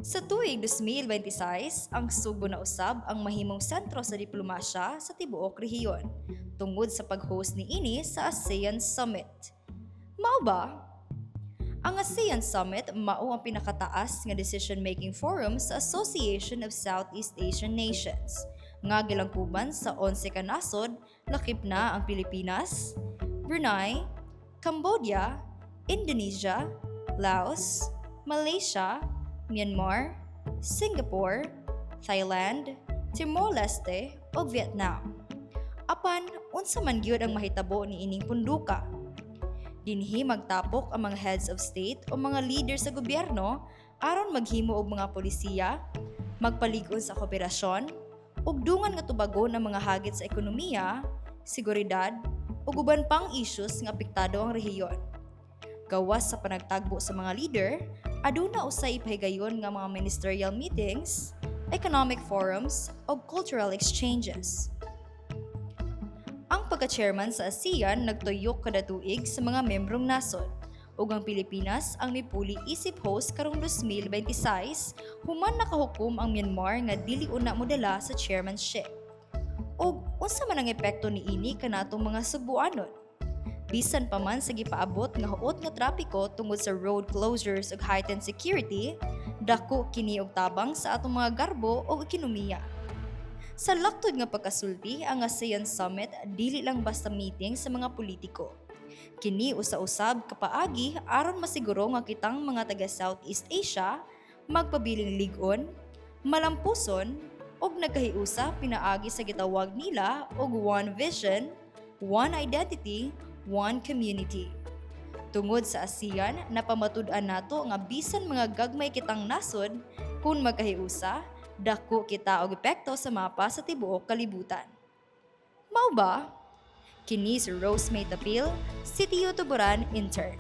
Sa tuig 2026, ang Subo na usab ang mahimong sentro sa diplomasya sa tibuok rehiyon tungod sa pag-host niini sa ASEAN Summit. Mao ba? Ang ASEAN Summit mao ang pinakataas nga decision-making forum sa Association of Southeast Asian Nations nga gilangkuban sa 11 ka nasod, lakip na ang Pilipinas, Brunei, Cambodia, Indonesia, Laos, Malaysia, Myanmar, Singapore, Thailand, Timor-Leste ug Vietnam. Apan unsa man gyud ang mahitabo ni ining punduka? Dinhi magtapok ang mga heads of state o mga leader sa gobyerno aron maghimo og mga polisiya, magpalig-on sa kooperasyon, ug dungan nga tubagon ang mga hagit sa ekonomiya, seguridad, ug uban pang issues nga apektado ang rehiyon. Gawas sa panagtagbo sa mga leader, aduna usay ipahigayon nga mga ministerial meetings, economic forums, ug cultural exchanges. Ang pagka-chairman sa ASEAN nagtuyok kada tuig sa mga membrong nasod, ug ang Pilipinas ang mipuli isip host karong 2026 human nakahukom ang Myanmar nga dili una modala sa chairmanship. Ug unsa man ang epekto niini kanatong mga Subuanon? Bisan pa man sa gipaabot nga huot nga trapiko tungod sa road closures ug heightened security, dako kini og tabang sa atong mga garbo ug ekonomiya. Sa laktod nga pagkasulti, ang ASEAN Summit dili lang basta meeting sa mga politiko. Kini usa-usab kapaagi aron masiguro nga kitang mga taga Southeast Asia magpabiling lig-on, malampuson ug nagkahiusa pinaagi sa gitawag nila og One Vision, One Identity, One Community. Tungod sa ASEAN, napamatud-an nato nga bisan mga gagmay kitang nasod, kung magkahiusa, dako kita og epekto sa mapa sa tibuok kalibutan. Mao ba? Kini si Rosemary Tapil, City Tuburan Intern.